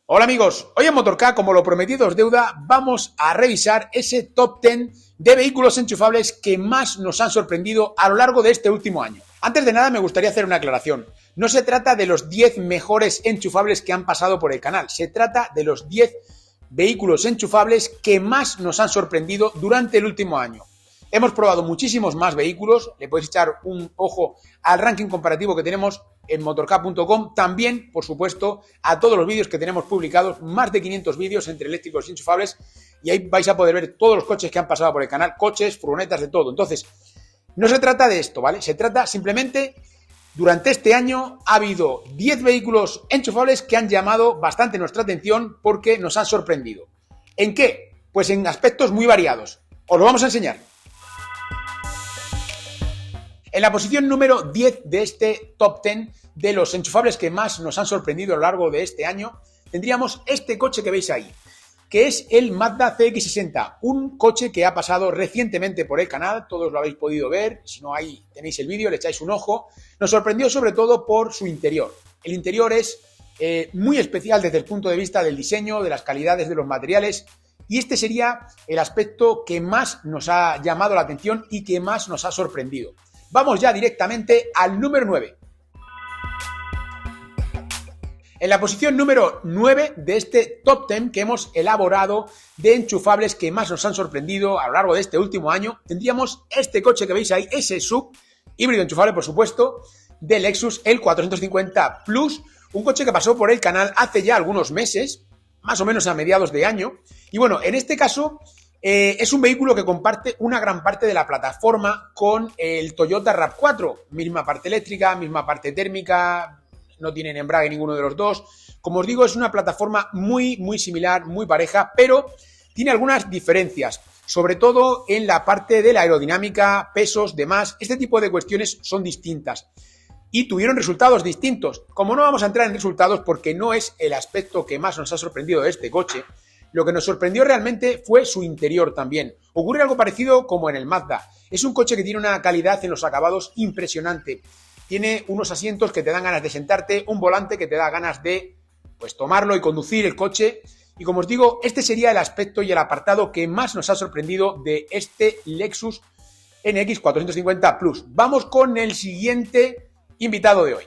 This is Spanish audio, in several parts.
Hola amigos, hoy en Motork, como lo prometido es deuda, vamos a revisar ese top 10 de vehículos enchufables que más nos han sorprendido a lo largo de este último año. Antes de nada me gustaría hacer una aclaración. No se trata de los 10 mejores enchufables que han pasado por el canal, se trata de los 10 vehículos enchufables que más nos han sorprendido durante el último año. Hemos probado muchísimos más vehículos, le podéis echar un ojo al ranking comparativo que tenemos en motork.com, también, por supuesto, a todos los vídeos que tenemos publicados, más de 500 vídeos entre eléctricos y enchufables, y ahí vais a poder ver todos los coches que han pasado por el canal, coches, furgonetas, de todo. Entonces, no se trata de esto, ¿vale? Se trata simplemente, durante este año ha habido 10 vehículos enchufables que han llamado bastante nuestra atención porque nos han sorprendido. ¿En qué? Pues en aspectos muy variados. Os lo vamos a enseñar. En la posición número 10 de este top 10 de los enchufables que más nos han sorprendido a lo largo de este año, tendríamos este coche que veis ahí, que es el Mazda CX-60, un coche que ha pasado recientemente por el canal, todos lo habéis podido ver, si no ahí tenéis el vídeo, le echáis un ojo. Nos sorprendió sobre todo por su interior. El interior es muy especial desde el punto de vista del diseño, de las calidades de los materiales, y este sería el aspecto que más nos ha llamado la atención y que más nos ha sorprendido. Vamos ya directamente al número 9. En la posición número 9 de este top 10 que hemos elaborado de enchufables que más nos han sorprendido a lo largo de este último año, tendríamos este coche que veis ahí, ese SUV, híbrido enchufable por supuesto, de Lexus, el 450 Plus, un coche que pasó por el canal hace ya algunos meses, más o menos a mediados de año, y bueno, en este caso es un vehículo que comparte una gran parte de la plataforma con el Toyota RAV4, misma parte eléctrica, misma parte térmica, no tienen embrague ninguno de los dos. Como os digo, es una plataforma muy similar, muy pareja, pero tiene algunas diferencias, sobre todo en la parte de la aerodinámica, pesos, demás. Este tipo de cuestiones son distintas y tuvieron resultados distintos. Como no vamos a entrar en resultados porque no es el aspecto que más nos ha sorprendido de este coche, lo que nos sorprendió realmente fue su interior también. Ocurre algo parecido como en el Mazda. Es un coche que tiene una calidad en los acabados impresionante. Tiene unos asientos que te dan ganas de sentarte, un volante que te da ganas de tomarlo y conducir el coche. Y como os digo, este sería el aspecto y el apartado que más nos ha sorprendido de este Lexus NX 450 Plus. Vamos con el siguiente invitado de hoy.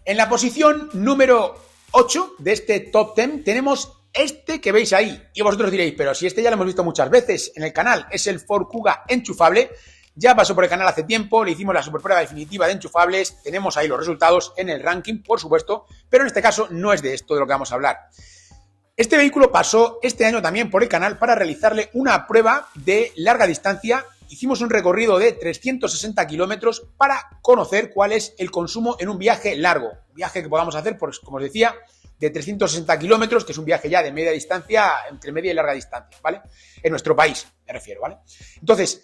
En la posición número 8 de este top 10 tenemos este que veis ahí. Y vosotros diréis, pero si este ya lo hemos visto muchas veces en el canal, es el Ford Kuga enchufable. Ya pasó por el canal hace tiempo, le hicimos la superprueba definitiva de enchufables, tenemos ahí los resultados en el ranking, por supuesto, pero en este caso no es de esto de lo que vamos a hablar. Este vehículo pasó este año también por el canal para realizarle una prueba de larga distancia. Hicimos un recorrido de 360 kilómetros para conocer cuál es el consumo en un viaje largo. Un viaje que podamos hacer, pues, como os decía, de 360 kilómetros, que es un viaje ya de media distancia, entre media y larga distancia, ¿vale? En nuestro país, me refiero, ¿vale? Entonces,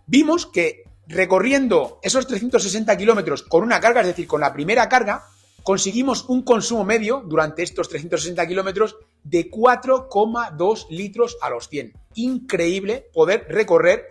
vimos que recorriendo esos 360 kilómetros con una carga, es decir, con la primera carga, conseguimos un consumo medio durante estos 360 kilómetros de 4,2 litros a los 100. Increíble poder recorrer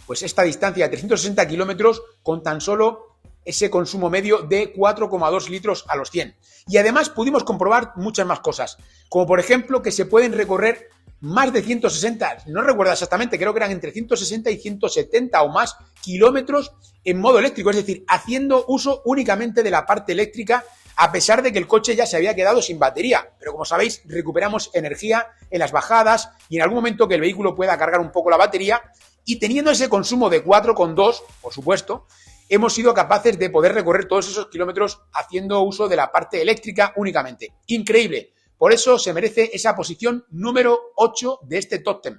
pues esta distancia de 360 kilómetros con tan solo ese consumo medio de 4,2 litros a los 100. Y además pudimos comprobar muchas más cosas, como por ejemplo que se pueden recorrer más de 160, no recuerdo exactamente, creo que eran entre 160 y 170 o más kilómetros en modo eléctrico, es decir, haciendo uso únicamente de la parte eléctrica, a pesar de que el coche ya se había quedado sin batería. Pero como sabéis, recuperamos energía en las bajadas y en algún momento que el vehículo pueda cargar un poco la batería. Y teniendo ese consumo de 4,2, por supuesto, hemos sido capaces de poder recorrer todos esos kilómetros haciendo uso de la parte eléctrica únicamente. Increíble. Por eso se merece esa posición número 8 de este top 10.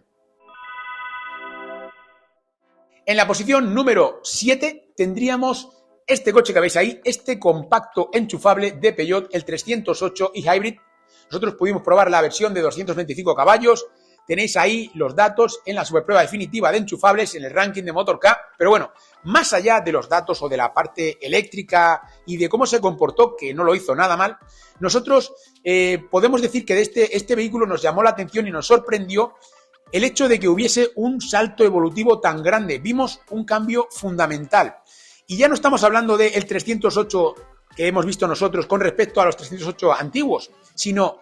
En la posición número 7 tendríamos este coche que veis ahí, este compacto enchufable de Peugeot, el 308 e-Hybrid. Nosotros pudimos probar la versión de 225 caballos. Tenéis ahí los datos en la superprueba definitiva de enchufables en el ranking de Motork. Pero bueno, más allá de los datos o de la parte eléctrica y de cómo se comportó, que no lo hizo nada mal, nosotros podemos decir que de este vehículo nos llamó la atención y nos sorprendió el hecho de que hubiese un salto evolutivo tan grande. Vimos un cambio fundamental. Y ya no estamos hablando del 308 que hemos visto nosotros con respecto a los 308 antiguos, sino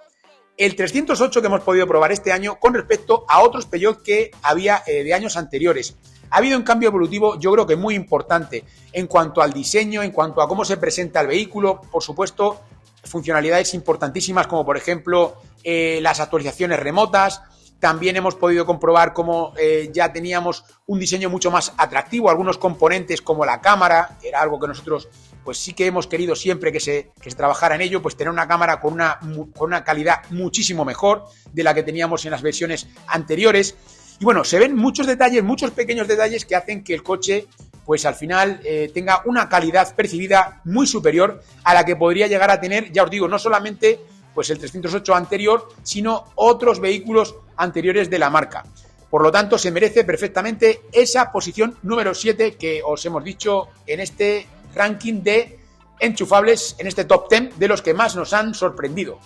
el 308 que hemos podido probar este año con respecto a otros Peugeot que había de años anteriores. Ha habido un cambio evolutivo, yo creo que muy importante, en cuanto al diseño, en cuanto a cómo se presenta el vehículo, por supuesto, funcionalidades importantísimas como por ejemplo las actualizaciones remotas. También hemos podido comprobar cómo ya teníamos un diseño mucho más atractivo, algunos componentes como la cámara, que era algo que nosotros pues sí que hemos querido siempre que se trabajara en ello, pues tener una cámara con una calidad muchísimo mejor de la que teníamos en las versiones anteriores. Y bueno, se ven muchos detalles, muchos pequeños detalles que hacen que el coche pues al final tenga una calidad percibida muy superior a la que podría llegar a tener, ya os digo, no solamente pues el 308 anterior, sino otros vehículos anteriores de la marca. Por lo tanto, se merece perfectamente esa posición número 7 que os hemos dicho en este ranking de enchufables, en este top 10 de los que más nos han sorprendido.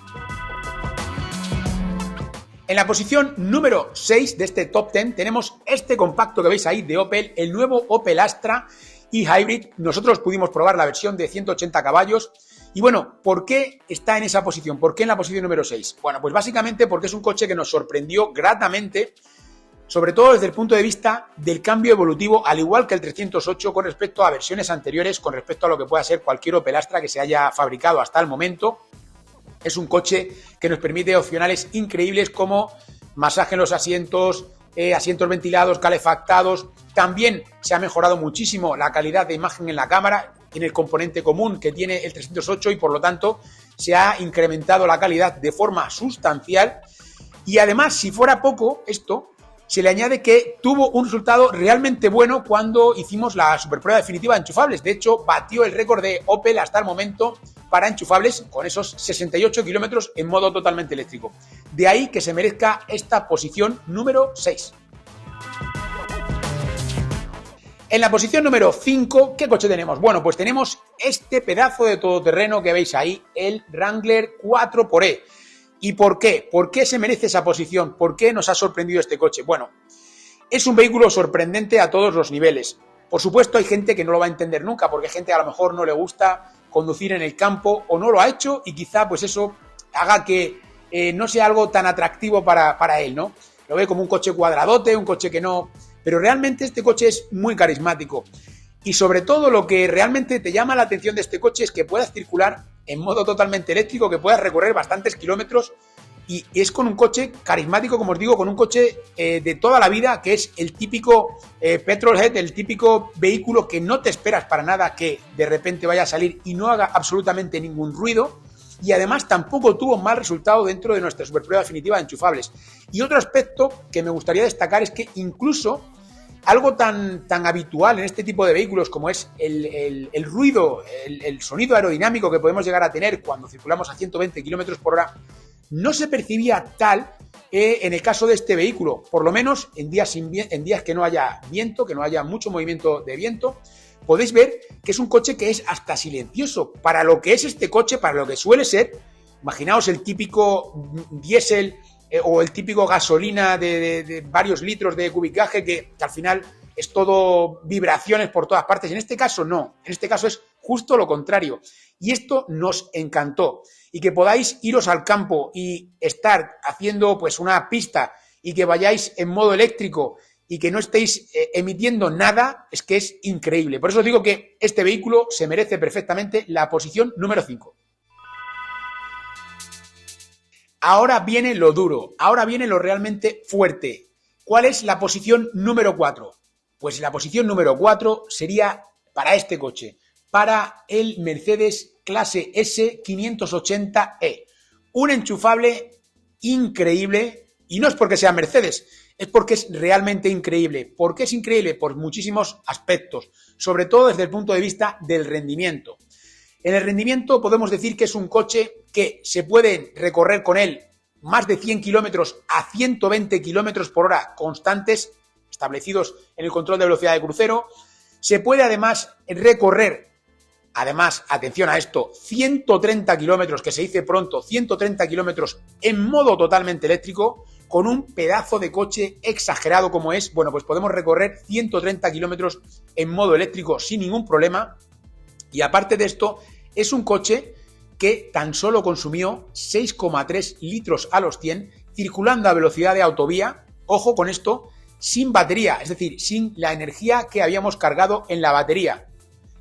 En la posición número 6 de este top 10 tenemos este compacto que veis ahí de Opel, el nuevo Opel Astra e-Hybrid. Nosotros pudimos probar la versión de 180 caballos. Y bueno, ¿por qué está en esa posición? ¿Por qué en la posición número 6? Bueno, pues básicamente porque es un coche que nos sorprendió gratamente, sobre todo desde el punto de vista del cambio evolutivo, al igual que el 308 con respecto a versiones anteriores, con respecto a lo que pueda ser cualquier Opel Astra que se haya fabricado hasta el momento. Es un coche que nos permite opcionales increíbles como masaje en los asientos, asientos ventilados, calefactados. También se ha mejorado muchísimo la calidad de imagen en la cámara, en el componente común que tiene el 308 y por lo tanto se ha incrementado la calidad de forma sustancial. Y además, si fuera poco esto, se le añade que tuvo un resultado realmente bueno cuando hicimos la superprueba definitiva de enchufables. De hecho, batió el récord de Opel hasta el momento para enchufables con esos 68 kilómetros en modo totalmente eléctrico. De ahí que se merezca esta posición número 6. En la posición número 5, ¿qué coche tenemos? Bueno, pues tenemos este pedazo de todoterreno que veis ahí, el Wrangler 4xe. ¿Y por qué? ¿Por qué se merece esa posición? ¿Por qué nos ha sorprendido este coche? Bueno, es un vehículo sorprendente a todos los niveles. Por supuesto, hay gente que no lo va a entender nunca, porque hay gente que a lo mejor no le gusta conducir en el campo o no lo ha hecho y quizá pues eso haga que no sea algo tan atractivo para él, ¿no? Lo ve como un coche cuadradote, un coche que no... Pero realmente este coche es muy carismático. Y sobre todo lo que realmente te llama la atención de este coche es que puedas circular en modo totalmente eléctrico, que puedas recorrer bastantes kilómetros y es con un coche carismático, como os digo, con un coche de toda la vida, que es el típico petrolhead, el típico vehículo que no te esperas para nada que de repente vaya a salir y no haga absolutamente ningún ruido. Y además tampoco tuvo mal resultado dentro de nuestra superprueba definitiva de enchufables. Y otro aspecto que me gustaría destacar es que incluso algo tan habitual en este tipo de vehículos como es el ruido, el sonido aerodinámico que podemos llegar a tener cuando circulamos a 120 km por hora, no se percibía tal en el caso de este vehículo, por lo menos en días que no haya viento, que no haya mucho movimiento de viento. Podéis ver que es un coche que es hasta silencioso. Para lo que es este coche, para lo que suele ser, imaginaos el típico diésel o el típico gasolina de varios litros de cubicaje que al final es todo vibraciones por todas partes. En este caso no, en este caso es justo lo contrario. Y esto nos encantó. Y que podáis iros al campo y estar haciendo pues una pista y que vayáis en modo eléctrico y que no estéis emitiendo nada, es que es increíble. Por eso os digo que este vehículo se merece perfectamente la posición número 5. Ahora viene lo duro, ahora viene lo realmente fuerte. ¿Cuál es la posición número 4? Pues la posición número 4 sería para este coche, para el Mercedes Clase S 580e. Un enchufable increíble, y no es porque sea Mercedes, es porque es realmente increíble. ¿Por qué es increíble? Por muchísimos aspectos, sobre todo desde el punto de vista del rendimiento. En el rendimiento podemos decir que es un coche que se puede recorrer con él más de 100 kilómetros a 120 kilómetros por hora constantes, establecidos en el control de velocidad de crucero. Se puede además recorrer, atención a esto, 130 kilómetros, que se dice pronto, 130 kilómetros en modo totalmente eléctrico, con un pedazo de coche exagerado como es. Bueno, pues podemos recorrer 130 kilómetros en modo eléctrico sin ningún problema. Y aparte de esto, Es un coche que tan solo consumió 6,3 litros a los 100, circulando a velocidad de autovía, ojo con esto, sin batería, es decir, sin la energía que habíamos cargado en la batería.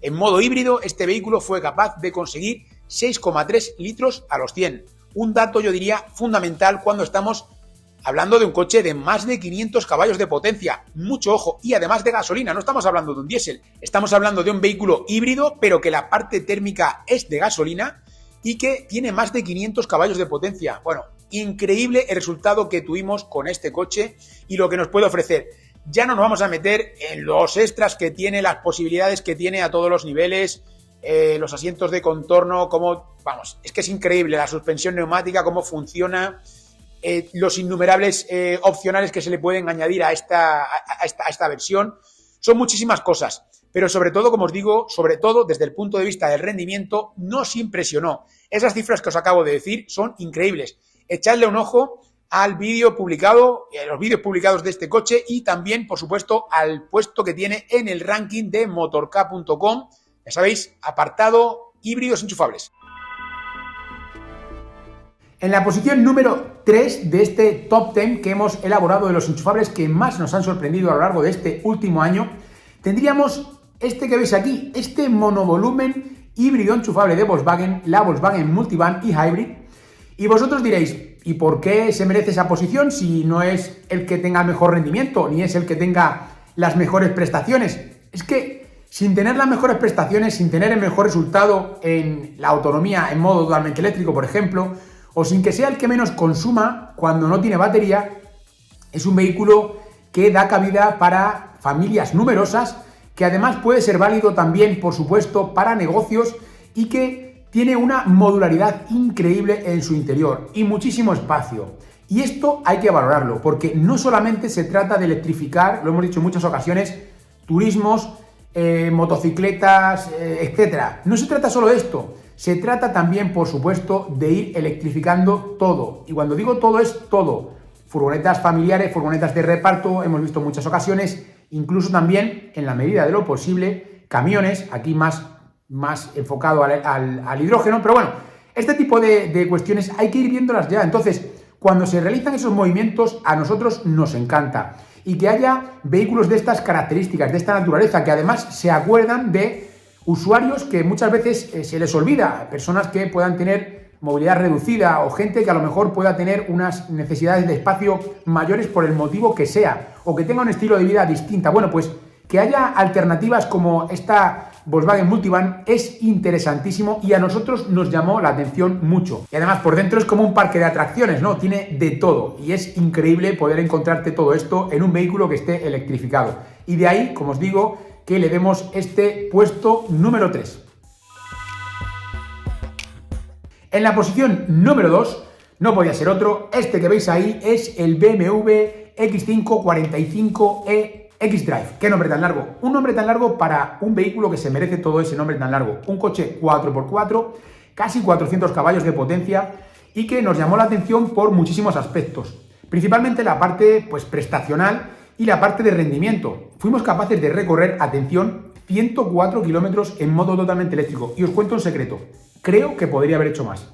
En modo híbrido, este vehículo fue capaz de conseguir 6,3 litros a los 100. Un dato, yo diría, fundamental cuando estamos hablando de un coche de más de 500 caballos de potencia. Mucho ojo, y además de gasolina, no estamos hablando de un diésel. Estamos hablando de un vehículo híbrido, pero que la parte térmica es de gasolina y que tiene más de 500 caballos de potencia. Bueno, increíble el resultado que tuvimos con este coche y lo que nos puede ofrecer. Ya no nos vamos a meter en los extras que tiene, las posibilidades que tiene a todos los niveles, los asientos de contorno, cómo, vamos, es que es increíble la suspensión neumática, cómo funciona, los innumerables opcionales que se le pueden añadir a esta versión. Son muchísimas cosas, pero sobre todo, como os digo, sobre todo desde el punto de vista del rendimiento, nos impresionó. Esas cifras que os acabo de decir son increíbles. Echadle un ojo al vídeo publicado, los vídeos publicados de este coche y también, por supuesto, al puesto que tiene en el ranking de motork.com. Ya sabéis, apartado híbridos enchufables. En la posición número 3 de este top 10 que hemos elaborado de los enchufables que más nos han sorprendido a lo largo de este último año, tendríamos este que veis aquí, este monovolumen híbrido enchufable de Volkswagen, la Volkswagen Multivan e-Hybrid. Y vosotros diréis, ¿y por qué se merece esa posición si no es el que tenga el mejor rendimiento, ni es el que tenga las mejores prestaciones? Es que sin tener las mejores prestaciones, sin tener el mejor resultado en la autonomía en modo totalmente eléctrico, por ejemplo, o sin que sea el que menos consuma cuando no tiene batería, es un vehículo que da cabida para familias numerosas, que además puede ser válido también, por supuesto, para negocios y que tiene una modularidad increíble en su interior y muchísimo espacio. Y esto hay que valorarlo, porque no solamente se trata de electrificar, lo hemos dicho en muchas ocasiones, turismos, motocicletas, etcétera. No se trata solo de esto, se trata también, por supuesto, de ir electrificando todo. Y cuando digo todo, es todo. Furgonetas familiares, furgonetas de reparto, hemos visto en muchas ocasiones, incluso también, en la medida de lo posible, camiones, aquí más enfocado al hidrógeno, pero bueno, este tipo de cuestiones hay que ir viéndolas ya. Entonces, cuando se realizan esos movimientos, a nosotros nos encanta. Y que haya vehículos de estas características, de esta naturaleza, que además se acuerdan de usuarios que muchas veces se les olvida, personas que puedan tener movilidad reducida o gente que a lo mejor pueda tener unas necesidades de espacio mayores por el motivo que sea, o que tenga un estilo de vida distinta. Bueno, pues que haya alternativas como esta Volkswagen Multivan es interesantísimo y a nosotros nos llamó la atención mucho. Y además por dentro es como un parque de atracciones, ¿no? Tiene de todo y es increíble poder encontrarte todo esto en un vehículo que esté electrificado. Y de ahí, como os digo, que le demos este puesto número 3. En la posición número 2, no podía ser otro, este que veis ahí es el BMW X5 45e X-Drive. ¿Qué nombre tan largo? Un nombre tan largo para un vehículo que se merece todo ese nombre tan largo. Un coche 4x4, casi 400 caballos de potencia y que nos llamó la atención por muchísimos aspectos. Principalmente la parte prestacional y la parte de rendimiento. Fuimos capaces de recorrer, atención, 104 kilómetros en modo totalmente eléctrico. Y os cuento un secreto. Creo que podría haber hecho más.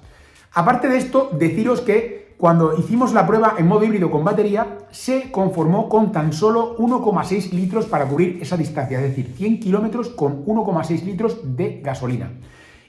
Aparte de esto, deciros que cuando hicimos la prueba en modo híbrido con batería, se conformó con tan solo 1,6 litros para cubrir esa distancia, es decir, 100 kilómetros con 1,6 litros de gasolina.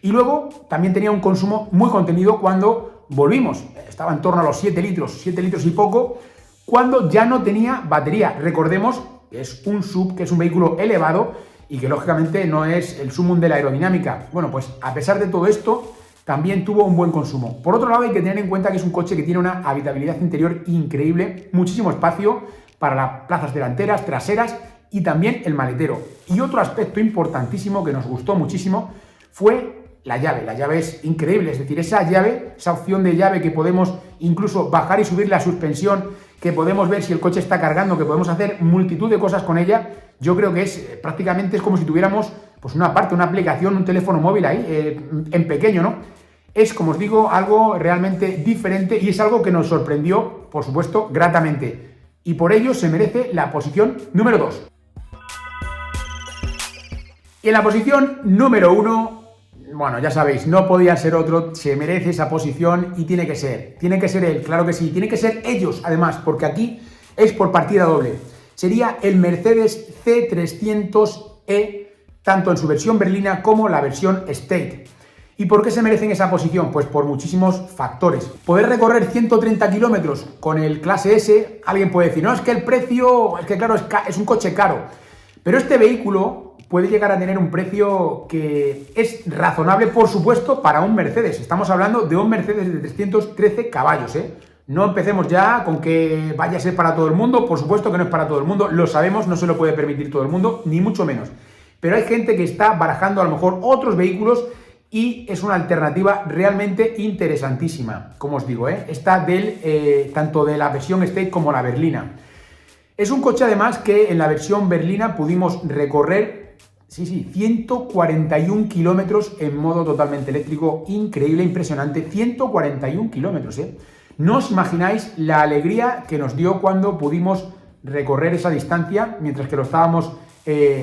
Y luego también tenía un consumo muy contenido cuando volvimos, estaba en torno a los 7 litros y poco, cuando ya no tenía batería. Recordemos que es un SUV, que es un vehículo elevado y que lógicamente no es el sumum de la aerodinámica. Bueno, pues a pesar de todo esto, también tuvo un buen consumo. Por otro lado, hay que tener en cuenta que es un coche que tiene una habitabilidad interior increíble, muchísimo espacio para las plazas delanteras, traseras y también el maletero. Y otro aspecto importantísimo que nos gustó muchísimo fue la llave. La llave es increíble, es decir, esa llave, esa opción de llave que podemos incluso bajar y subir la suspensión, que podemos ver si el coche está cargando, que podemos hacer multitud de cosas con ella. Yo creo que prácticamente es como si tuviéramos una aplicación, un teléfono móvil ahí, en pequeño, ¿no? Es, como os digo, algo realmente diferente y es algo que nos sorprendió, por supuesto, gratamente. Y por ello se merece la posición número 2. Y en la posición número 1, bueno, ya sabéis, no podía ser otro, se merece esa posición y tiene que ser él, claro que sí, tiene que ser ellos además, porque aquí es por partida doble. Sería el Mercedes C300E, tanto en su versión berlina como la versión State. ¿Y por qué se merecen esa posición? Pues por muchísimos factores. Poder recorrer 130 kilómetros con el clase S, alguien puede decir, no, es que el precio, es que claro, es un coche caro. Pero este vehículo puede llegar a tener un precio que es razonable, por supuesto, para un Mercedes. Estamos hablando de un Mercedes de 313 caballos, ¿eh? No empecemos ya con que vaya a ser para todo el mundo. Por supuesto que no es para todo el mundo, lo sabemos, no se lo puede permitir todo el mundo, ni mucho menos. Pero hay gente que está barajando a lo mejor otros vehículos y es una alternativa realmente interesantísima, como os digo, esta tanto de la versión State como la berlina. Es un coche además que en la versión berlina pudimos recorrer, 141 kilómetros en modo totalmente eléctrico, increíble, impresionante, 141 kilómetros, No os imagináis la alegría que nos dio cuando pudimos recorrer esa distancia mientras que lo estábamos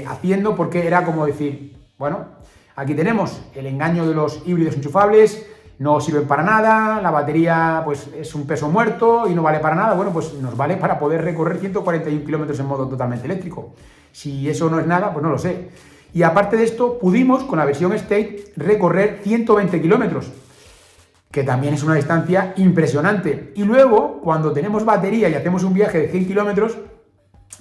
haciendo, porque era como decir, bueno, aquí tenemos el engaño de los híbridos enchufables, no sirven para nada, la batería pues es un peso muerto y no vale para nada. Bueno, pues nos vale para poder recorrer 141 kilómetros en modo totalmente eléctrico. Si eso no es nada, pues no lo sé. Y aparte de esto, pudimos con la versión State recorrer 120 kilómetros, que también es una distancia impresionante. Y luego, cuando tenemos batería y hacemos un viaje de 100 kilómetros,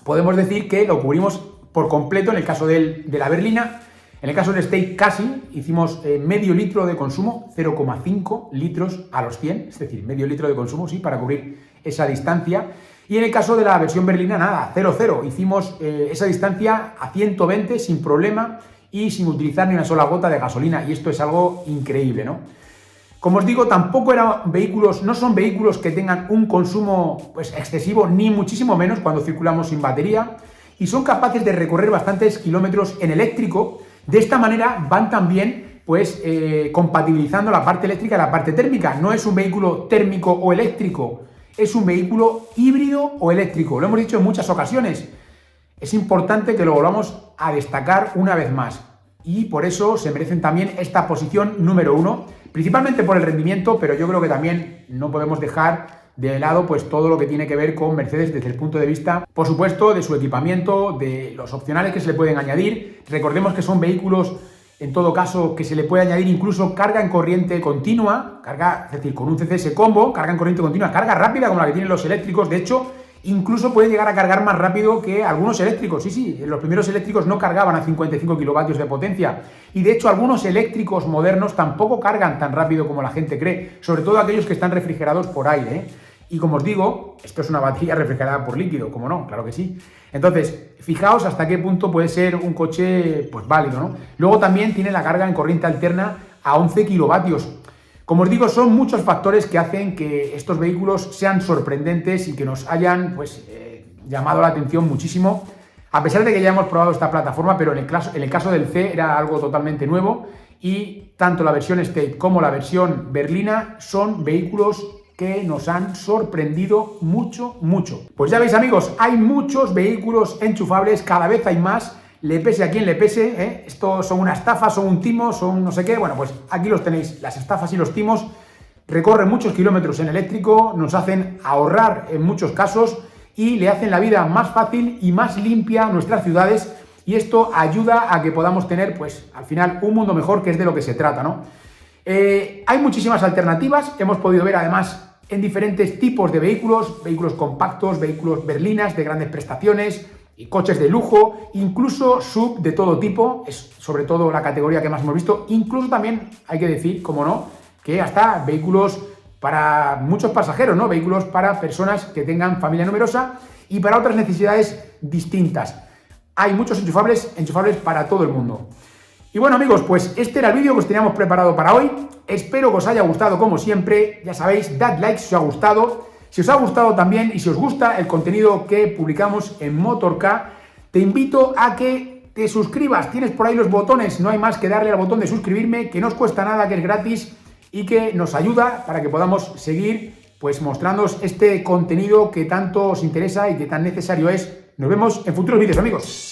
podemos decir que lo cubrimos por completo en el caso de la berlina. En el caso del State casi, hicimos medio litro de consumo, 0,5 litros a los 100, es decir, medio litro de consumo, sí, para cubrir esa distancia. Y en el caso de la versión berlina, nada, 0,0. Hicimos esa distancia a 120 sin problema y sin utilizar ni una sola gota de gasolina. Y esto es algo increíble, ¿no? Como os digo, tampoco no son vehículos que tengan un consumo pues, excesivo, ni muchísimo menos cuando circulamos sin batería. Y son capaces de recorrer bastantes kilómetros en eléctrico. De esta manera van también pues, compatibilizando la parte eléctrica y la parte térmica. No es un vehículo térmico o eléctrico, es un vehículo híbrido o eléctrico. Lo hemos dicho en muchas ocasiones. Es importante que lo volvamos a destacar una vez más. Y por eso se merecen también esta posición número 1, principalmente por el rendimiento, pero yo creo que también no podemos dejar de lado pues todo lo que tiene que ver con Mercedes desde el punto de vista, por supuesto, de su equipamiento, de los opcionales que se le pueden añadir. Recordemos que son vehículos, en todo caso, que se le puede añadir incluso carga en corriente continua, es decir, con un CCS combo, carga en corriente continua, carga rápida como la que tienen los eléctricos. De hecho, incluso puede llegar a cargar más rápido que algunos eléctricos. Sí, los primeros eléctricos no cargaban a 55 kilovatios de potencia. Y de hecho, algunos eléctricos modernos tampoco cargan tan rápido como la gente cree, sobre todo aquellos que están refrigerados por aire, Y como os digo, esto es una batería refrigerada por líquido, ¿cómo no? Claro que sí. Entonces, fijaos hasta qué punto puede ser un coche pues válido, ¿no? Luego también tiene la carga en corriente alterna a 11 kilovatios. Como os digo, son muchos factores que hacen que estos vehículos sean sorprendentes y que nos hayan pues, llamado la atención muchísimo, a pesar de que ya hemos probado esta plataforma, pero en el caso del C era algo totalmente nuevo y tanto la versión State como la versión berlina son vehículos que nos han sorprendido mucho. Pues ya veis, amigos, hay muchos vehículos enchufables, cada vez hay más, le pese a quien le pese, Estos son una estafa, son un timo, son no sé qué. Bueno, pues aquí los tenéis, las estafas y los timos recorren muchos kilómetros en eléctrico, nos hacen ahorrar en muchos casos y le hacen la vida más fácil y más limpia a nuestras ciudades, y esto ayuda a que podamos tener, pues, al final, un mundo mejor, que es de lo que se trata, ¿no? Hay muchísimas alternativas, hemos podido ver además en diferentes tipos de vehículos compactos, vehículos berlinas de grandes prestaciones y coches de lujo, incluso sub de todo tipo, es sobre todo la categoría que más hemos visto. Incluso también hay que decir, como no, que hasta vehículos para muchos pasajeros, ¿no? Vehículos para personas que tengan familia numerosa y para otras necesidades distintas. Hay muchos enchufables para todo el mundo. Y bueno, amigos, pues este era el vídeo que os teníamos preparado para hoy. Espero que os haya gustado como siempre. Ya sabéis, dad like si os ha gustado. Si os ha gustado también y si os gusta el contenido que publicamos en Motorka, te invito a que te suscribas. Tienes por ahí los botones, no hay más que darle al botón de suscribirme, que no os cuesta nada, que es gratis y que nos ayuda para que podamos seguir pues mostrándoos este contenido que tanto os interesa y que tan necesario es. Nos vemos en futuros vídeos, amigos.